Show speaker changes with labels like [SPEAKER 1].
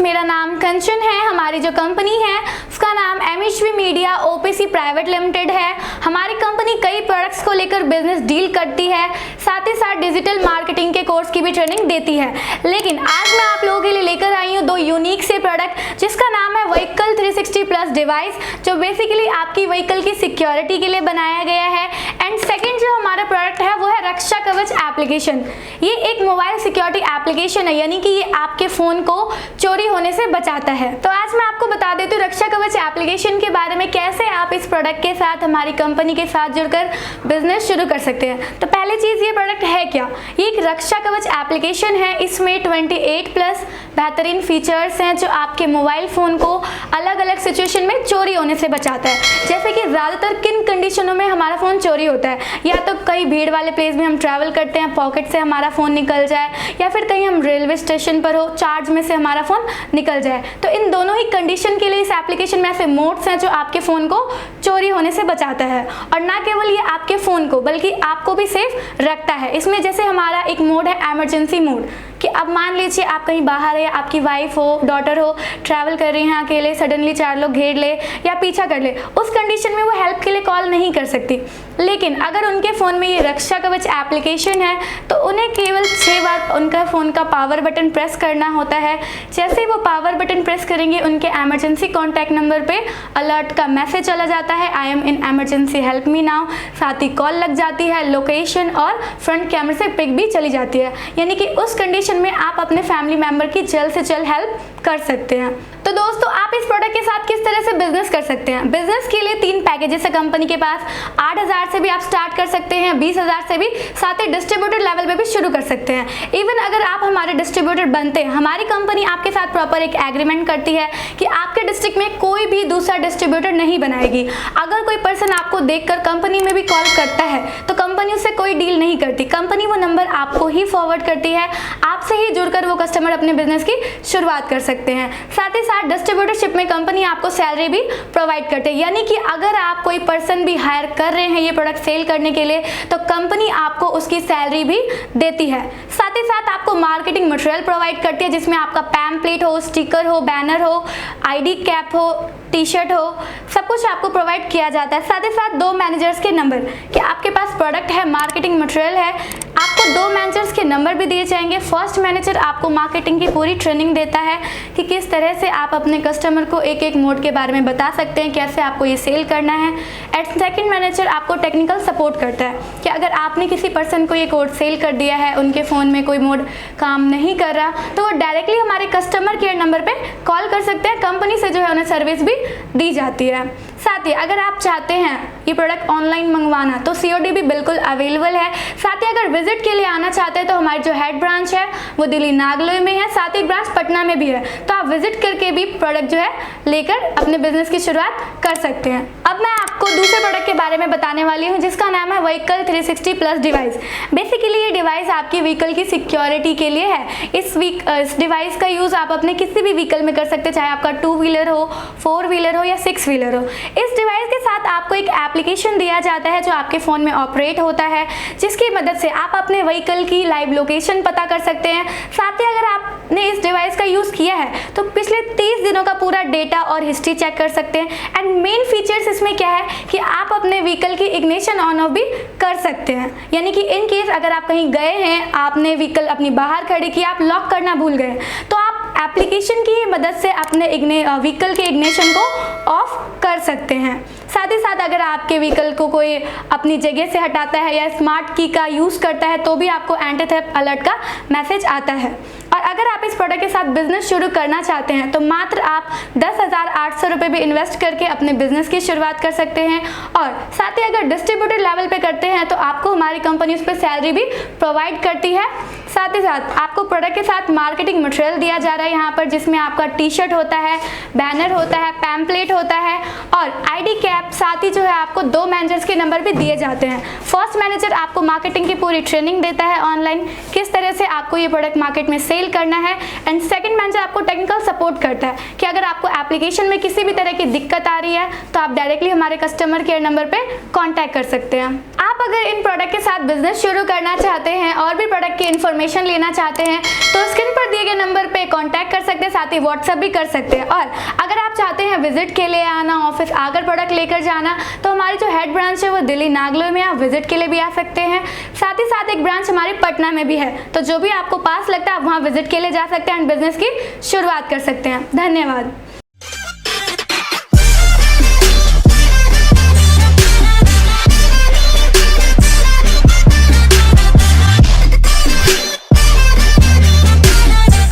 [SPEAKER 1] मेरा नाम कंचन है। हमारी जो कंपनी है उसका नाम MHV media OPC private limited है। हमारी कंपनी कई प्रोडक्ट्स को लेकर बिजनेस डील करती है, साथ ही साथ डिजिटल मार्केटिंग के कोर्स की भी ट्रेनिंग देती है। लेकिन आज मैं आप लोगों के लिए लेकर आई हूँ दो यूनिक से प्रोडक्ट, जिसका नाम है व्हीकल 360 प्लस डिवाइस, जो बेसिकली आपकी व्हीकल की सिक्योरिटी के लिए बनाया गया है। एंड सेकेंड जो हमारा प्रोडक्ट है वो है रक्षा कवच एप्लीकेशन। ये एक मोबाइल सिक्योरिटी एप्लीकेशन है, यानी कि ये आपके फोन को चोरी होने से बचाता है। तो आज मैं आपको बता देती हूँ रक्षा कवच एप्लीकेशन के बारे में, कैसे आप इस प्रोडक्ट के साथ हमारी कंपनी के साथ जुड़कर बिजनेस शुरू कर सकते हैं। तो पहली चीज, ये प्रोडक्ट है क्या? ये एक रक्षा कवच एप्लीकेशन है। इसमें 28 प्लस बेहतरीन फीचर्स हैं जो आपके मोबाइल फोन को अलग अलग सिचुएशन में चोरी होने से बचाता है। जैसे कि ज्यादातर किन कंडीशनों में हमारा फोन चोरी होता है, या तो कई भीड़ वाले प्लेस में हम ट्रैवल करते हैं, पॉकेट से हमारा फोन निकल जाए, या फिर कहीं हम रेलवे स्टेशन पर हो, चार्ज में से हमारा फोन निकल जाए। तो इन दोनों ही कंडीशन के लिए इस एप्लीकेशन में ऐसे मोड्स हैं जो आपके फोन को चोरी होने से बचाता है। और ना केवल ये आपके फोन को बल्कि आपको भी सेफ रखता है। इसमें जैसे हमारा एक मोड है इमरजेंसी मोड, कि अब मान लीजिए आप कहीं बाहर है, आपकी वाइफ हो, डॉटर हो, ट्रैवल कर रही हैं अकेले, सडनली 4 लोग घेर ले या पीछा कर ले, उस कंडीशन में वो हेल्प के लिए कॉल नहीं कर सकती। लेकिन अगर उनके फ़ोन में ये रक्षा कवच एप्लीकेशन है तो उन्हें केवल 6 बार उनका फ़ोन का पावर बटन प्रेस करना होता है। जैसे ही वो पावर बटन प्रेस करेंगे, उनके इमरजेंसी कॉन्टैक्ट नंबर पे अलर्ट का मैसेज चला जाता है, I am in emergency help me now. साथ ही कॉल लग जाती है, लोकेशन और फ्रंट कैमरे से पिक भी चली जाती है, यानी कि उस कंडीशन में आप अपने फैमिली मेंबर की जल्द से जल्द हेल्प कर सकते हैं। तो दोस्तों, आप इस प्रोडक्ट के साथ किस तरह से बिजनेस कर सकते हैं? बिजनेस के लिए 3 पैकेजेस है कंपनी के पास। 8,000 से भी आप स्टार्ट कर सकते हैं, 20,000 से भी, साथ ही डिस्ट्रीब्यूटर लेवल पे भी शुरू कर सकते हैं। इवन अगर आप हमारे डिस्ट्रीब्यूटर बनते हैं, हमारी कंपनी आपके साथ प्रॉपर एक एग्रीमेंट करती है कि आपके डिस्ट्रिक्ट में कोई भी दूसरा डिस्ट्रीब्यूटर नहीं बनाएगी। अगर कोई पर्सन आपको देखकर कंपनी में भी कॉल करता है तो कंपनी उससे कोई डील नहीं करती, कंपनी वो नंबर आपको ही फॉरवर्ड करती है। आपसे ही जुड़कर वो कस्टमर अपने बिजनेस की शुरुआत कर सकते हैं। साथ ही साथ डिस्ट्रीब्यूटरशिप में कंपनी आपको सैलरी भी प्रोवाइड करते हैं, यानी कि अगर आप कोई पर्सन भी हायर कर रहे हैं ये प्रोडक्ट सेल करने के लिए तो कंपनी आपको उसकी सैलरी भी देती है। साथ ही साथ आपको मार्केटिंग मटेरियल प्रोवाइड करती है, जिसमें आपका पैम्पलेट हो, स्टिकर हो, बैनर हो, ID कैप हो, टी-शर्ट हो, सब कुछ आपको प्रोवाइड किया जाता है। साथ ही साथ 2 मैनेजर्स के नंबर, कि आपके पास प्रोडक्ट है, मार्केटिंग मटेरियल है, आपको 2 मैनेजर्स के नंबर भी दिए जाएंगे। फर्स्ट मैनेजर आपको मार्केटिंग की पूरी ट्रेनिंग देता है कि किस तरह से आप अपने कस्टमर को एक एक मोड के बारे में बता सकते हैं, कैसे आपको ये सेल करना है। एंड सेकंड मैनेजर आपको टेक्निकल सपोर्ट करता है कि अगर आपने किसी पर्सन को ये कोड सेल कर दिया है, उनके फ़ोन में कोई मोड काम नहीं कर रहा, तो वो डायरेक्टली हमारे कस्टमर केयर नंबर पर कॉल कर सकते हैं। कंपनी से जो है उन्हें सर्विस भी दी जाती है। साथ ही अगर आप चाहते हैं ये प्रोडक्ट ऑनलाइन मंगवाना तो COD भी बिल्कुल अवेलेबल है। साथ ही अगर विजिट के लिए आना चाहते हैं तो हमारी जो हेड ब्रांच है वो दिल्ली नागलोई में है, साथ ही ब्रांच पटना में भी है, तो आप विजिट करके भी प्रोडक्ट जो है लेकर अपने बिजनेस की शुरुआत कर सकते हैं। अब मैं आपको दूसरे प्रोडक्ट के बारे में बताने वाली हूँ, जिसका नाम है व्हीकल 360 प्लस डिवाइस। बेसिकली ये डिवाइस आपकी व्हीकल की सिक्योरिटी के लिए है। इस डिवाइस का यूज़ आप अपने किसी भी व्हीकल में कर सकते हैं, चाहे आपका 2 व्हीलर हो, 4 व्हीलर हो या 6 व्हीलर हो। इस डिवाइस के साथ आपको एक एप्लीकेशन दिया जाता है जो आपके फ़ोन में ऑपरेट होता है, जिसकी मदद से आप अपने व्हीकल की लाइव लोकेशन पता कर सकते हैं। साथ ही अगर आपने इस डिवाइस का यूज़ किया है तो पिछले 30 दिनों का पूरा डेटा और हिस्ट्री चेक कर सकते हैं। एंड मेन फीचर्स इसमें क्या है कि आप अपने व्हीकल की इग्निशन ऑन ऑफ भी कर सकते हैं, यानी कि इन केस अगर आप कहीं गए हैं, आपने व्हीकल अपनी बाहर खड़ी की, आप लॉक करना भूल गए, तो आप एप्लीकेशन की मदद से अपने व्हीकल के इग्निशन को ऑफ कर सकते हैं। साथ ही साथ अगर आपके व्हीकल को कोई अपनी जगह से हटाता है या स्मार्ट की का यूज़ करता है तो भी आपको एंटी थेफ्ट अलर्ट का मैसेज आता है। और अगर आप इस प्रोडक्ट के साथ बिजनेस शुरू करना चाहते हैं तो मात्र आप 10,800 रुपये भी इन्वेस्ट करके अपने बिजनेस की शुरुआत कर सकते हैं। और साथ ही अगर डिस्ट्रीब्यूटर लेवल पे करते हैं तो आपको हमारी कंपनी उस पर सैलरी भी प्रोवाइड करती है। साथ ही साथ आपको प्रोडक्ट के साथ मार्केटिंग मटेरियल दिया जा रहा है यहाँ पर, जिसमें आपका टी-शर्ट होता है, बैनर होता है, पैम्पलेट होता है और ID कैप। साथ ही जो है आपको 2 मैनेजर्स के नंबर भी दिए जाते हैं। फर्स्ट मैनेजर आपको मार्केटिंग की पूरी ट्रेनिंग देता है ऑनलाइन, किस तरह से आपको ये प्रोडक्ट मार्केट में सेल करना है। एंड सेकंड मैनेजर आपको टेक्निकल सपोर्ट करता है कि अगर आपको एप्लीकेशन में किसी भी तरह की दिक्कत आ रही है तो आप डायरेक्टली हमारे कस्टमर केयर नंबर पे कांटेक्ट कर सकते हैं। आप अगर इन प्रोडक्ट के साथ बिजनेस शुरू करना चाहते हैं और भी प्रोडक्ट की इन्फॉर्मेशन इन्फॉर्मेशन लेना चाहते हैं तो स्क्रीन पर दिए गए नंबर पे कांटेक्ट कर सकते हैं, साथ ही व्हाट्सएप भी कर सकते हैं। और अगर आप चाहते हैं विजिट के लिए आना, ऑफिस आकर प्रोडक्ट लेकर जाना, तो हमारी जो हेड ब्रांच है वो दिल्ली नागलोई में, आप विजिट के लिए भी आ सकते हैं। साथ ही साथ एक ब्रांच हमारी पटना में भी है, तो जो भी आपको पास लगता है आप वहाँ विजिट के लिए जा सकते हैं एंड बिजनेस की शुरुआत कर सकते हैं। धन्यवाद।